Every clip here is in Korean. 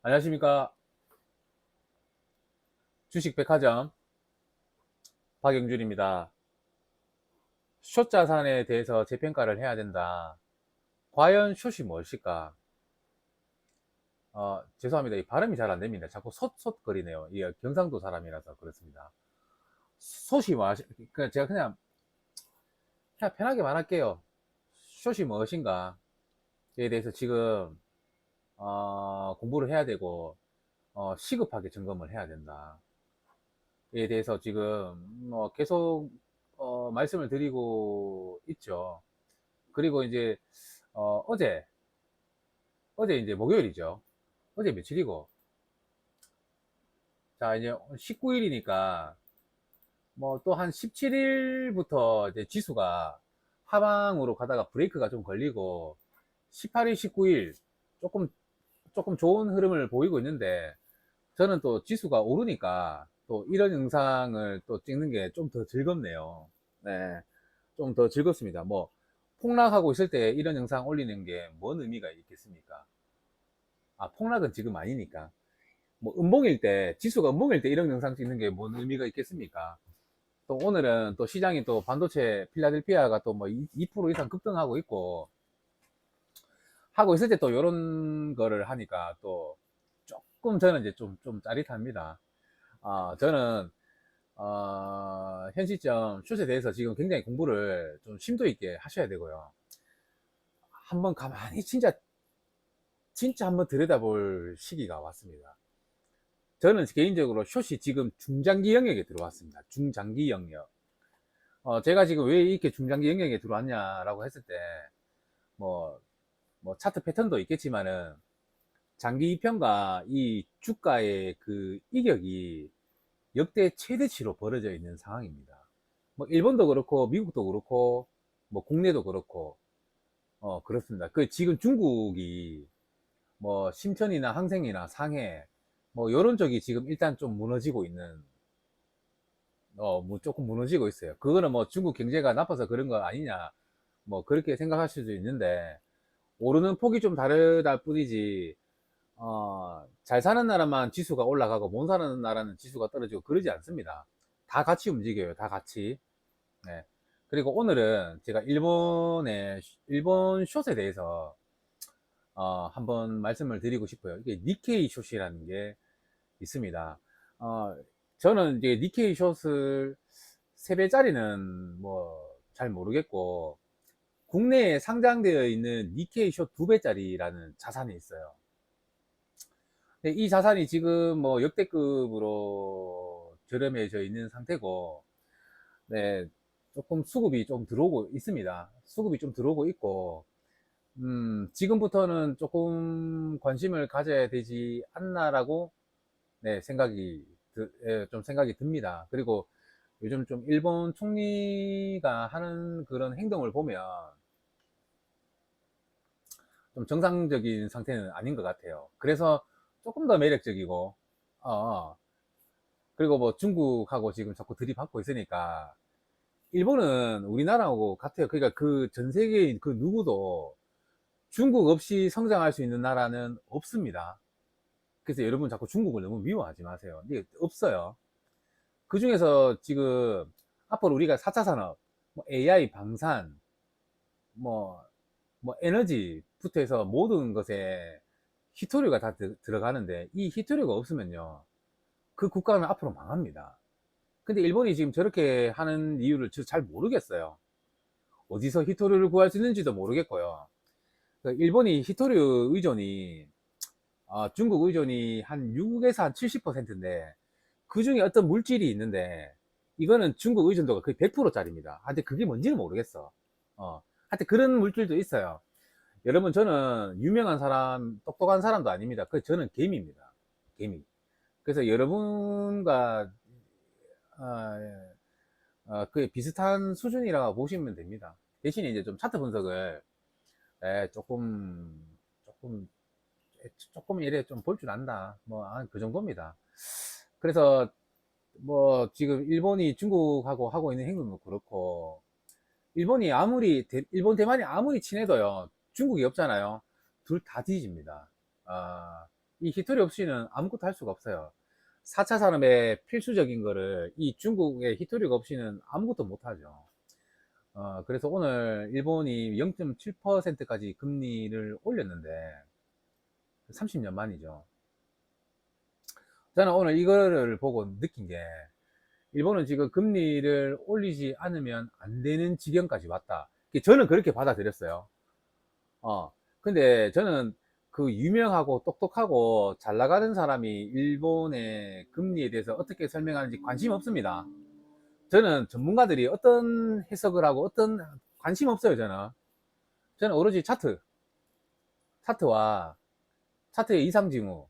안녕하십니까. 주식백화점 박영준입니다. 숏 자산에 대해서 재평가를 해야 된다. 과연 숏이 무엇일까? 죄송합니다. 이 발음이 잘 안 됩니다. 자꾸 솥솥거리네요. 이 경상도 사람이라서 그렇습니다. 숏이 그러니까 제가 그냥 편하게 말할게요. 숏이 무엇인가에 대해서 지금 공부를 해야 되고 시급하게 점검을 해야 된다. 에 대해서 지금 계속 말씀을 드리고 있죠. 그리고 이제 어제 이제 목요일이죠. 어제 며칠이고, 자 이제 19일이니까 뭐 또 한 17일부터 이제 지수가 하방으로 가다가 브레이크가 좀 걸리고 18일, 19일 조금 좋은 흐름을 보이고 있는데, 저는 또 지수가 오르니까 또 이런 영상을 또 찍는 게 좀 더 즐겁네요. 네, 좀 더 즐겁습니다. 뭐 폭락하고 있을 때 이런 영상 올리는 게 뭔 의미가 있겠습니까? 폭락은 지금 아니니까. 뭐 지수가 음봉일 때 이런 영상 찍는 게 뭔 의미가 있겠습니까? 또 오늘은 또 시장이 또 반도체 필라델피아가 또 뭐 2% 이상 급등하고 있고 하고 있을 때 또 이런 거를 하니까 또 조금 저는 이제 좀 짜릿합니다. 저는 현 시점 숏에 대해서 지금 굉장히 공부를 좀 심도 있게 하셔야 되고요. 한번 가만히 진짜 한번 들여다볼 시기가 왔습니다. 저는 개인적으로 숏이 지금 중장기 영역에 들어왔습니다. 중장기 영역. 제가 지금 왜 이렇게 중장기 영역에 들어왔냐라고 했을 때, 뭐, 뭐, 차트 패턴도 있겠지만은, 장기 평가 이 주가의 그 이격이 역대 최대치로 벌어져 있는 상황입니다. 뭐, 일본도 그렇고, 미국도 그렇고, 뭐, 국내도 그렇고, 그렇습니다. 그, 지금 중국이, 뭐, 심천이나 항생이나 상해, 뭐, 요런 쪽이 지금 일단 좀 무너지고 있는, 뭐 조금 무너지고 있어요. 그거는 뭐 중국 경제가 나빠서 그런 거 아니냐, 뭐 그렇게 생각하실 수도 있는데, 오르는 폭이 좀 다르다 뿐이지, 잘 사는 나라만 지수가 올라가고 못 사는 나라는 지수가 떨어지고 그러지 않습니다. 다 같이 움직여요. 다 같이. 네. 그리고 오늘은 제가 일본 숏에 대해서 한번 말씀을 드리고 싶어요. 이게 니케이 숏이라는 게 있습니다. 어, 저는 이제 니케이 숏을 3배짜리는 뭐 잘 모르겠고, 국내에 상장되어 있는 니케이 숏 2배짜리라는 자산이 있어요. 근데 이 자산이 지금 뭐 역대급으로 저렴해져 있는 상태고, 네, 조금 수급이 좀 들어오고 있습니다. 수급이 좀 들어오고 있고, 지금부터는 조금 관심을 가져야 되지 않나라고, 네, 좀 생각이 듭니다. 그리고 요즘 좀 일본 총리가 하는 그런 행동을 보면 좀 정상적인 상태는 아닌 것 같아요. 그래서 조금 더 매력적이고, 어, 그리고 뭐 중국하고 지금 자꾸 들이받고 있으니까, 일본은 우리나라하고 같아요. 그러니까 그 전 세계인 그 누구도 중국 없이 성장할 수 있는 나라는 없습니다. 그래서 여러분 자꾸 중국을 너무 미워하지 마세요. 이게 없어요. 그 중에서 지금 앞으로 우리가 4차 산업, 뭐 AI, 방산, 뭐, 뭐 에너지부터 해서 모든 것에 히토류가 다 들어가는데, 이 히토류가 없으면요, 그 국가는 앞으로 망합니다. 근데 일본이 지금 저렇게 하는 이유를 저 잘 모르겠어요. 어디서 히토류를 구할 수 있는지도 모르겠고요. 그 일본이 히토류 의존이, 중국 의존이 한 6에서 한 70%인데, 그 중에 어떤 물질이 있는데, 이거는 중국 의존도가 거의 100%짜리입니다. 하여튼 그게 뭔지는 모르겠어. 하여튼 그런 물질도 있어요. 여러분, 저는 유명한 사람, 똑똑한 사람도 아닙니다. 저는 개미입니다. 개미. 그래서 여러분과 예, 그 비슷한 수준이라고 보시면 됩니다. 대신에 이제 좀 차트 분석을 조금 조금 이래 좀 볼 줄 안다. 뭐 그 정도입니다. 그래서 뭐 지금 일본이 중국하고 하고 있는 행동도 그렇고, 일본 대만이 아무리 친해도요, 중국이 없잖아요. 둘 다 뒤집니다. 아, 이 히토리 없이는 아무것도 할 수가 없어요. 4차 산업의 필수적인 거를 이 중국의 히토리가 없이는 아무것도 못 하죠. 그래서 오늘 일본이 0.7%까지 금리를 올렸는데 30년 만이죠. 저는 오늘 이거를 보고 느낀 게 일본은 지금 금리를 올리지 않으면 안 되는 지경까지 왔다. 저는 그렇게 받아들였어요. 근데 저는 그 유명하고 똑똑하고 잘 나가는 사람이 일본의 금리에 대해서 어떻게 설명하는지 관심 없습니다. 저는 전문가들이 어떤 해석을 하고 어떤 관심 없어요, 저는 오로지 차트와 차트의 이상징후로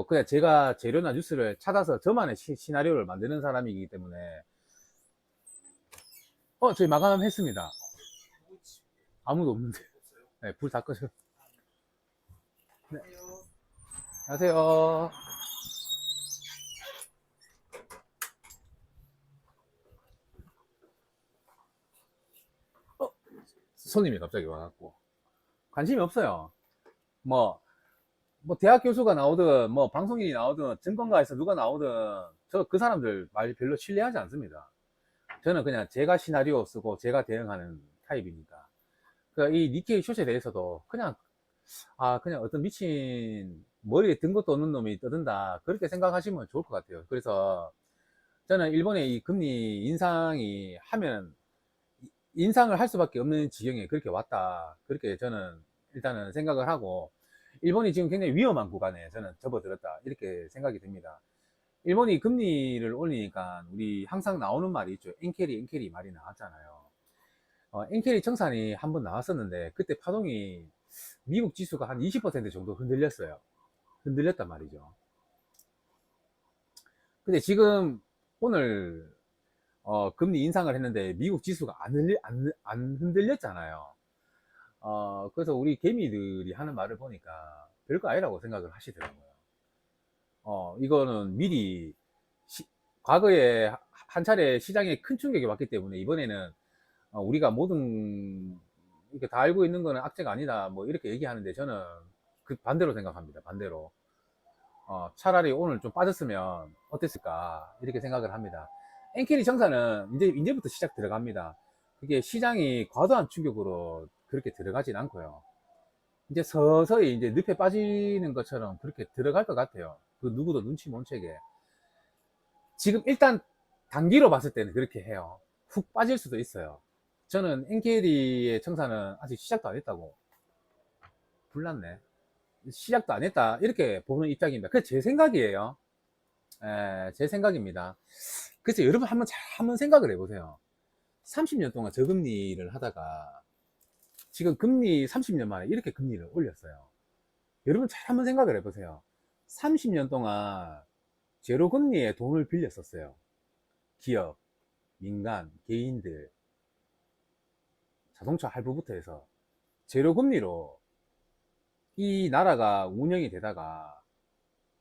그냥 제가 재료나 뉴스를 찾아서 저만의 시나리오를 만드는 사람이기 때문에 저희 마감했습니다. 아무도 없는데. 네, 불 다 끄죠. 네. 안녕하세요. 손님이 갑자기 와갖고 관심이 없어요. 뭐, 뭐 대학 교수가 나오든 뭐 방송인이 나오든 증권가에서 누가 나오든 저 그 사람들 말 별로 신뢰하지 않습니다. 저는 그냥 제가 시나리오 쓰고 제가 대응하는 타입이니까. 이 니케이 쇼츠에 대해서도 그냥 어떤 미친 머리에 든 것도 없는 놈이 떠든다 그렇게 생각하시면 좋을 것 같아요. 그래서 저는 일본의 이 금리 인상이 하면 인상을 할 수밖에 없는 지경에 그렇게 왔다 그렇게 저는 일단은 생각을 하고, 일본이 지금 굉장히 위험한 구간에 저는 접어들었다 이렇게 생각이 듭니다. 일본이 금리를 올리니까 우리 항상 나오는 말이 있죠. 엔캐리 말이 나왔잖아요. 엔캐리 청산이 한번 나왔었는데 그때 파동이 미국 지수가 한 20% 정도 흔들렸어요. 흔들렸단 말이죠. 근데 지금 오늘 금리 인상을 했는데 미국 지수가 안 흔들렸잖아요. 그래서 우리 개미들이 하는 말을 보니까 별거 아니라고 생각을 하시더라고요. 이거는 미리 과거에 한 차례 시장에 큰 충격이 왔기 때문에 이번에는 우리가 모든 이렇게 다 알고 있는 거는 악재가 아니다 뭐 이렇게 얘기하는데 저는 그 반대로 생각합니다. 반대로 차라리 오늘 좀 빠졌으면 어땠을까 이렇게 생각을 합니다. 엔캐리 정사는 이제부터 시작 들어갑니다. 그게 시장이 과도한 충격으로 그렇게 들어가진 않고요. 이제 서서히 이제 늪에 빠지는 것처럼 그렇게 들어갈 것 같아요. 그 누구도 눈치 못 채게. 지금 일단 단기로 봤을 때는 그렇게 해요. 훅 빠질 수도 있어요. 저는 NKD의 청사는 아직 시작도 안 했다고. 불났네. 시작도 안 했다. 이렇게 보는 입장입니다. 그게 제 생각이에요. 제 생각입니다. 그래서 여러분 한번 생각을 해보세요. 30년 동안 저금리를 하다가 지금 금리 30년 만에 이렇게 금리를 올렸어요. 여러분 잘 한번 생각을 해보세요. 30년 동안 제로 금리에 돈을 빌렸었어요. 기업, 민간, 개인들, 자동차 할부부터 해서 제로 금리로 이 나라가 운영이 되다가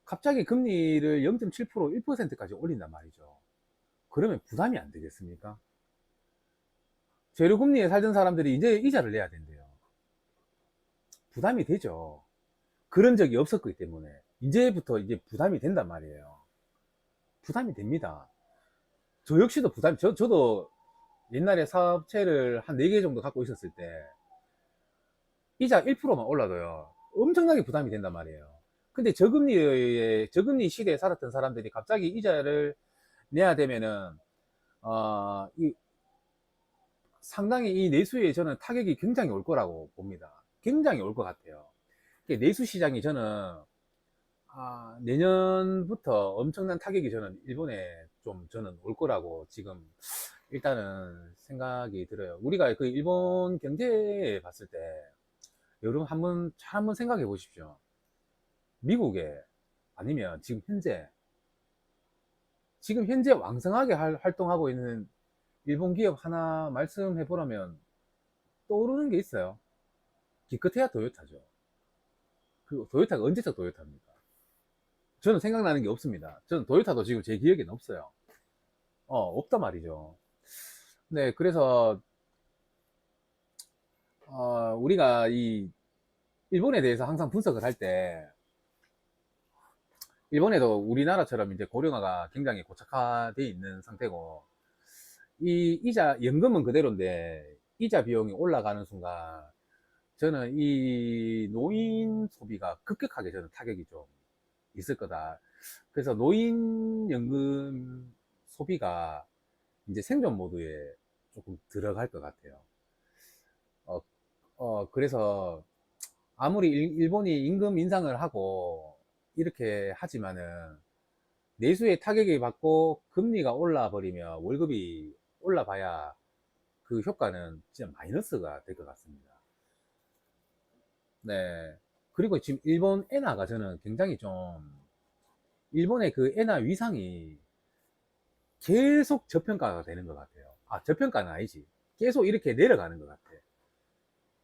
갑자기 금리를 0.7% 1%까지 올린단 말이죠. 그러면 부담이 안 되겠습니까? 제로 금리에 살던 사람들이 이제 이자를 내야 된대요. 부담이 되죠. 그런 적이 없었기 때문에 이제부터 이제 부담이 된단 말이에요. 부담이 됩니다. 저 역시도 저도 옛날에 사업체를 한 4개 정도 갖고 있었을 때 이자 1%만 올라도요 엄청나게 부담이 된단 말이에요. 근데 저금리 시대에 살았던 사람들이 갑자기 이자를 내야 되면은 상당히 이 내수에 저는 타격이 굉장히 올 거라고 봅니다. 굉장히 올 것 같아요. 내수 시장이 내년부터 엄청난 타격이 일본에 저는 올 거라고 지금 일단은 생각이 들어요. 우리가 그 일본 경제 봤을 때 여러분 잘 한번 생각해 보십시오. 미국에 아니면 지금 현재 왕성하게 활동하고 있는 일본 기업 하나 말씀해 보라면 떠오르는 게 있어요. 기껏해야 토요타죠. 그 토요타가 언제적 토요타입니까? 저는 생각나는 게 없습니다. 저는 토요타도 지금 제 기억에는 없어요. 없단 말이죠. 네, 그래서 우리가 이 일본에 대해서 항상 분석을 할 때 일본에도 우리나라처럼 이제 고령화가 굉장히 고착화되어 있는 상태고, 이 이자, 연금은 그대로인데, 이자 비용이 올라가는 순간, 저는 이 노인 소비가 급격하게 저는 타격이 좀 있을 거다. 그래서 노인연금 소비가 이제 생존 모드에 조금 들어갈 것 같아요. 어, 그래서 아무리 일본이 임금 인상을 하고 이렇게 하지만은 내수에 타격이 받고 금리가 올라 버리면 월급이 올라봐야 그 효과는 진짜 마이너스가 될 것 같습니다. 네. 그리고 지금 일본 엔화가 저는 굉장히 좀 일본의 그 엔화 위상이 계속 저평가가 되는 것 같아요. 아, 저평가는 아니지. 계속 이렇게 내려가는 것 같아.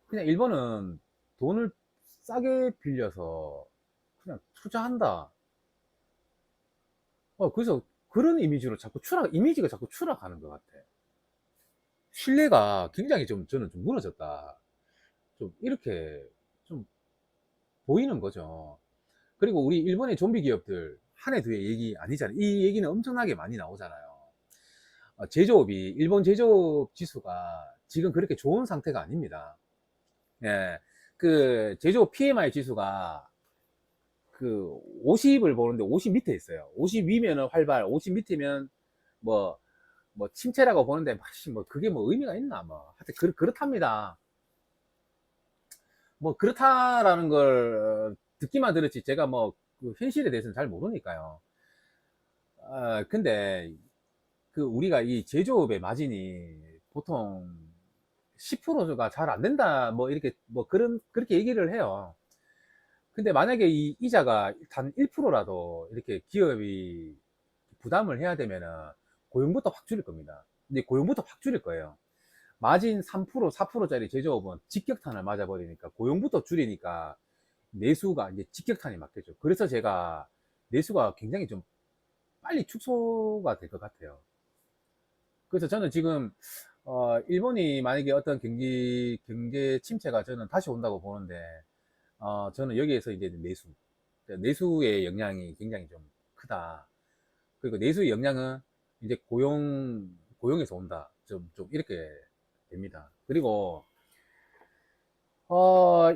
그냥 일본은 돈을 싸게 빌려서 그냥 투자한다. 그래서 그런 이미지로 자꾸 이미지가 자꾸 추락하는 것 같아. 신뢰가 굉장히 좀, 저는 좀 무너졌다. 좀, 이렇게 좀 보이는 거죠. 그리고 우리 일본의 좀비 기업들, 한 해, 두 해 얘기 아니잖아요. 이 얘기는 엄청나게 많이 나오잖아요. 제조업이, 일본 제조업 지수가 지금 그렇게 좋은 상태가 아닙니다. 예. 그, 제조업 PMI 지수가 그 50을 보는데 50 밑에 있어요. 50 위면은 활발, 50 밑이면 뭐, 뭐 침체라고 보는데 뭐 그게 뭐 의미가 있나 뭐 하여튼 그렇답니다. 뭐 그렇다라는 걸 듣기만 들었지 제가 뭐그 현실에 대해서는 잘 모르니까요. 근데 그 우리가 이 제조업의 마진이 보통 10%가 잘 안 된다 뭐 이렇게 뭐 그렇게 얘기를 해요. 근데 만약에 이 이자가 단 1%라도 이렇게 기업이 부담을 해야 되면은 고용부터 확 줄일 겁니다. 근데 고용부터 확 줄일 거예요. 마진 3%, 4%짜리 제조업은 직격탄을 맞아버리니까 고용부터 줄이니까 내수가 이제 직격탄이 맞겠죠. 그래서 제가 내수가 굉장히 좀 빨리 축소가 될 것 같아요. 그래서 저는 지금 일본이 만약에 어떤 경제 침체가 저는 다시 온다고 보는데 저는 여기에서 이제 내수의 영향이 굉장히 좀 크다. 그리고 내수의 영향은 이제 고용에서 온다. 좀 이렇게 됩니다. 그리고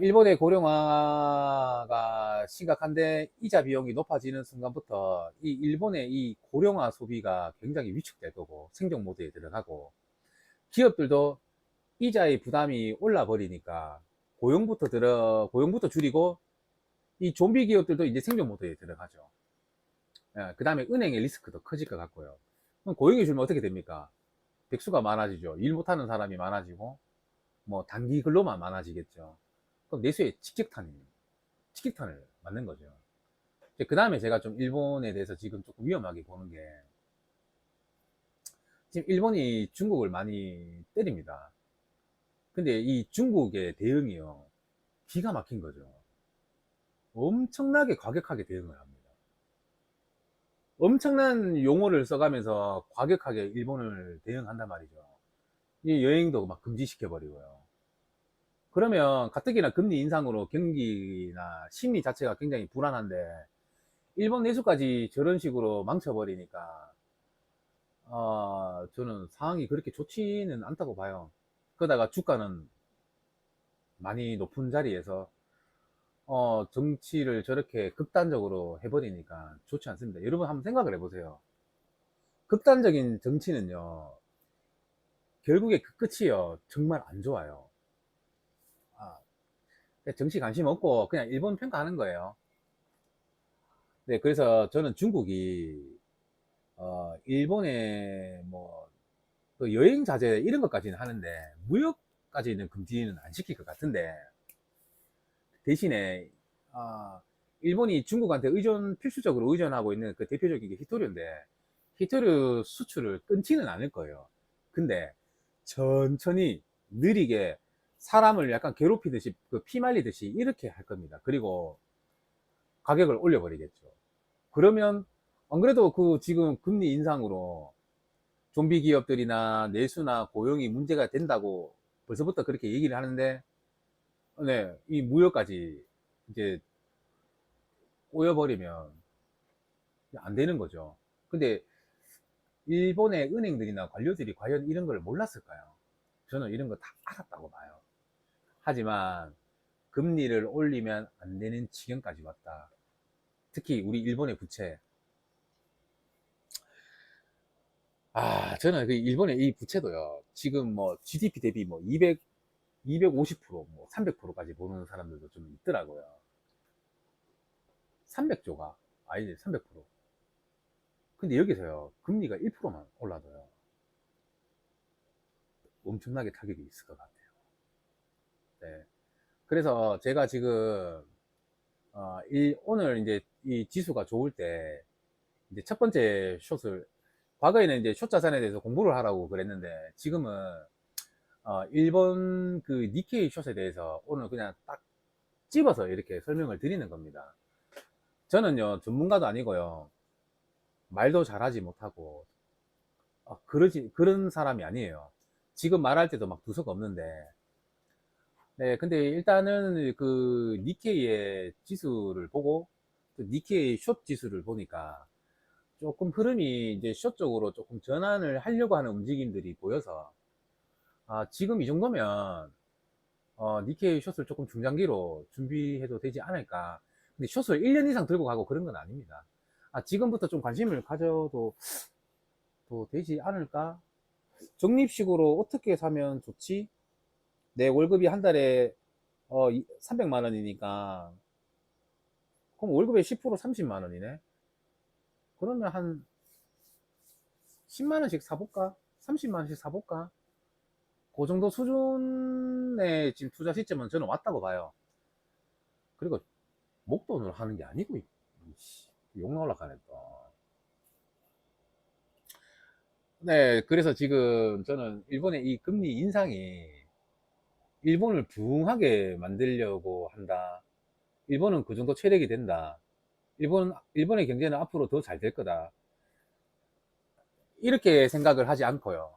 일본의 고령화가 심각한데 이자 비용이 높아지는 순간부터 이 일본의 이 고령화 소비가 굉장히 위축될 거고 생존 모드에 들어가고 기업들도 이자의 부담이 올라 버리니까 고용부터 줄이고 이 좀비 기업들도 이제 생존 모드에 들어가죠. 그 다음에 은행의 리스크도 커질 것 같고요. 그럼 고용이 줄면 어떻게 됩니까? 백수가 많아지죠. 일 못하는 사람이 많아지고 뭐 단기 근로만 많아지겠죠. 그럼 내수의 직격탄을 맞는 거죠. 그 다음에 제가 좀 일본에 대해서 지금 조금 위험하게 보는 게 지금 일본이 중국을 많이 때립니다. 근데 이 중국의 대응이요. 기가 막힌 거죠. 엄청나게 과격하게 대응을 합니다. 엄청난 용어를 써가면서 과격하게 일본을 대응한단 말이죠. 이 여행도 막 금지시켜버리고요. 그러면 가뜩이나 금리 인상으로 경기나 심리 자체가 굉장히 불안한데 일본 내수까지 저런 식으로 망쳐버리니까 저는 상황이 그렇게 좋지는 않다고 봐요. 그러다가 주가는 많이 높은 자리에서 정치를 저렇게 극단적으로 해버리니까 좋지 않습니다. 여러분 한번 생각을 해보세요. 극단적인 정치는요, 결국에 그 끝이요, 정말 안 좋아요. 아, 정치 관심 없고 그냥 일본 평가하는 거예요. 네, 그래서 저는 중국이 일본의 그 여행 자제 이런 것까지는 하는데 무역까지는 금지는 안 시킬 것 같은데 대신에 일본이 중국한테 필수적으로 의존하고 있는 그 대표적인 게 히토류인데 히토류 수출을 끊지는 않을 거예요. 근데 천천히 느리게 사람을 약간 괴롭히듯이 그 피말리듯이 이렇게 할 겁니다. 그리고 가격을 올려버리겠죠. 그러면 안 그래도 그 지금 금리 인상으로 좀비 기업들이나 내수나 고용이 문제가 된다고 벌써부터 그렇게 얘기를 하는데, 네, 이 무역까지 이제 꼬여버리면 안 되는 거죠. 근데 일본의 은행들이나 관료들이 과연 이런 걸 몰랐을까요? 저는 이런 거 다 알았다고 봐요. 하지만 금리를 올리면 안 되는 지경까지 왔다. 특히 우리 일본의 부채. 저는 그 일본의 이 부채도요. 지금 뭐 GDP 대비 뭐 250%, 뭐 300%까지 보는 사람들도 좀 있더라고요. 300조가 아니지 300%. 근데 여기서요. 금리가 1%만 올라도요. 엄청나게 타격이 있을 것 같아요. 네. 그래서 제가 지금 오늘 이제 이 지수가 좋을 때 이제 첫 번째 숏을, 과거에는 이제 숏 자산에 대해서 공부를 하라고 그랬는데 지금은 일본 그 니케이 숏에 대해서 오늘 그냥 딱 집어서 이렇게 설명을 드리는 겁니다. 저는요 전문가도 아니고요 말도 잘하지 못하고 그런 사람이 아니에요. 지금 말할 때도 막 두서가 없는데, 네, 근데 일단은 그 니케이의 지수를 보고 또 니케이 숏 지수를 보니까 조금 흐름이 이제 숏 쪽으로 조금 전환을 하려고 하는 움직임들이 보여서 지금 이 정도면 니케이 숏을 조금 중장기로 준비해도 되지 않을까. 근데 숏을 1년 이상 들고 가고 그런 건 아닙니다. 지금부터 좀 관심을 가져도 또 되지 않을까. 적립식으로 어떻게 사면 좋지? 내 월급이 한 달에 300만 원이니까 그럼 월급의 10% 30만 원이네. 그러면 한 10만 원씩 사볼까? 30만 원씩 사볼까? 그 정도 수준의 지금 투자 시점은 저는 왔다고 봐요. 그리고 목돈으로 하는 게 아니고 욕 나올라 하네 또. 네, 그래서 지금 저는 일본의 이 금리 인상이 일본을 부흥하게 만들려고 한다. 일본은 그 정도 체력이 된다. 일본의 경제는 앞으로 더 잘 될 거다. 이렇게 생각을 하지 않고요.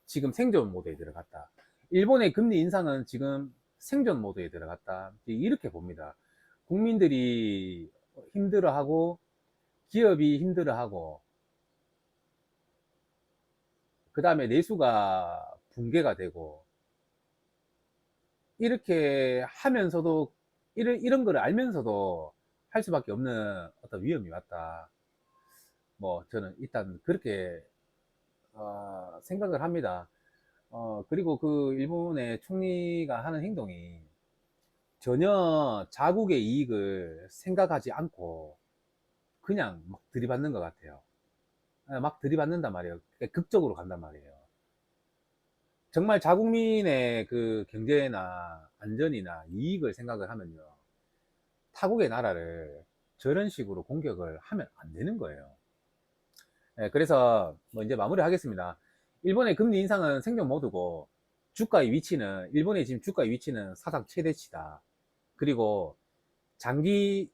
지금 생존 모드에 들어갔다. 일본의 금리 인상은 지금 생존 모드에 들어갔다. 이렇게 봅니다. 국민들이 힘들어하고, 기업이 힘들어하고, 그 다음에 내수가 붕괴가 되고, 이렇게 하면서도, 이런 거를 알면서도 할 수밖에 없는 어떤 위험이 왔다. 뭐, 저는 일단 그렇게 생각을 합니다. 그리고 그 일본의 총리가 하는 행동이 전혀 자국의 이익을 생각하지 않고 그냥 막 들이받는 것 같아요. 막 들이받는단 말이에요. 극적으로 간단 말이에요. 정말 자국민의 그 경제나 안전이나 이익을 생각을 하면요. 타국의 나라를 저런 식으로 공격을 하면 안 되는 거예요. 그래서 뭐 이제 마무리 하겠습니다. 일본의 금리 인상은 생존 모드고 주가의 위치는 일본의 지금 주가의 위치는 사상 최대치다. 그리고 장기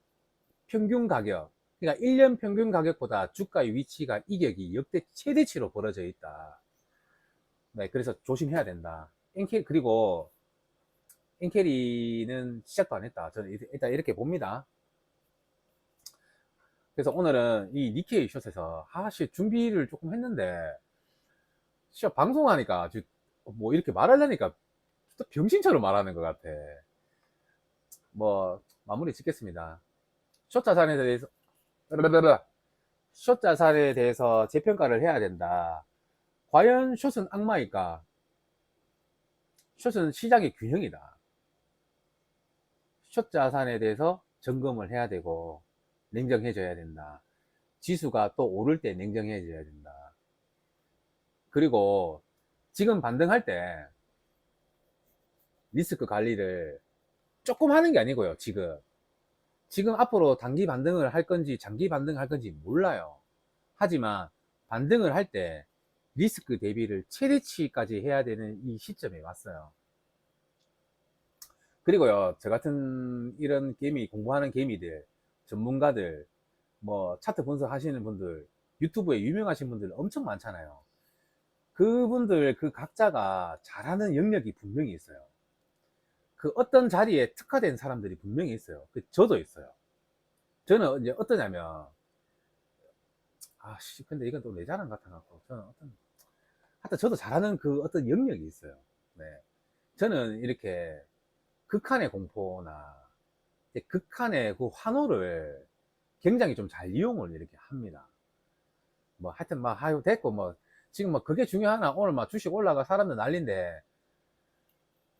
평균 가격, 그러니까 1년 평균 가격보다 주가의 위치가 이격이 역대 최대치로 벌어져 있다. 네, 그래서 조심해야 된다. 그리고 엔캐리는 시작도 안 했다. 저는 일단 이렇게 봅니다. 그래서 오늘은 이 니케이 숏에서 준비를 조금 했는데 진짜 방송하니까 뭐 이렇게 말하려니까 또 병신처럼 말하는 것 같아. 뭐 마무리 짓겠습니다. 숏 자산에 대해서 숏 자산에 대해서 재평가를 해야 된다. 과연 숏은 악마일까? 숏은 시장의 균형이다. 숏 자산에 대해서 점검을 해야 되고 냉정해져야 된다. 지수가 또 오를 때 냉정해져야 된다. 그리고 지금 반등할 때 리스크 관리를 조금 하는 게 아니고요. 지금 앞으로 단기 반등을 할 건지 장기 반등을 할 건지 몰라요. 하지만 반등을 할 때 리스크 대비를 최대치까지 해야 되는 이 시점에 왔어요. 그리고요, 저 같은 이런 공부하는 개미들, 전문가들, 뭐 차트 분석하시는 분들, 유튜브에 유명하신 분들 엄청 많잖아요. 그분들 그 각자가 잘하는 영역이 분명히 있어요. 그 어떤 자리에 특화된 사람들이 분명히 있어요. 저도 있어요. 저는 이제 어떠냐면 아씨, 근데 이건 또 내 자랑 같아갖고, 저는 하여튼 저도 잘하는 그 어떤 영역이 있어요. 네. 저는 이렇게 극한의 공포나 극한의 그 환호를 굉장히 좀 잘 이용을 이렇게 합니다. 뭐 하여튼 막 하유 됐고 뭐 지금 뭐 그게 중요하나. 오늘 막 주식 올라가 사람들 난린데,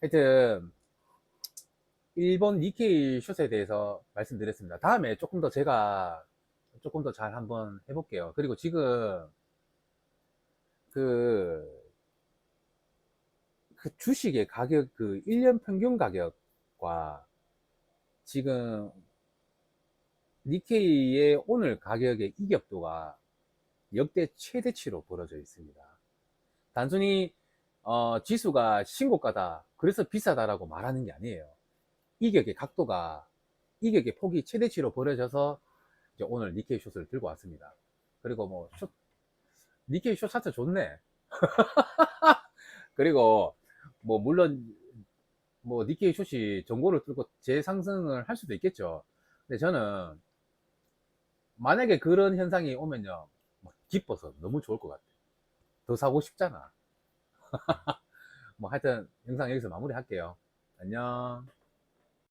하여튼 일본 니케이 숏에 대해서 말씀드렸습니다. 다음에 조금 더 제가 조금 더 잘 한번 해볼게요. 그리고 지금 그, 그 주식의 가격, 그 1년 평균 가격과 지금 니케이의 오늘 가격의 이격도가 역대 최대치로 벌어져 있습니다. 단순히 지수가 신고가다, 그래서 비싸다라고 말하는 게 아니에요. 이격의 각도가, 이격의 폭이 최대치로 벌어져서 이제 오늘 니케이 숏을 들고 왔습니다. 그리고 뭐 니케이 숏 차트 좋네. 그리고 뭐 물론 뭐 니케이 숏이 전고를 뚫고 재상승을 할 수도 있겠죠. 근데 저는 만약에 그런 현상이 오면요, 막 기뻐서 너무 좋을 것 같아. 더 사고 싶잖아. 뭐 하여튼 영상 여기서 마무리할게요. 안녕.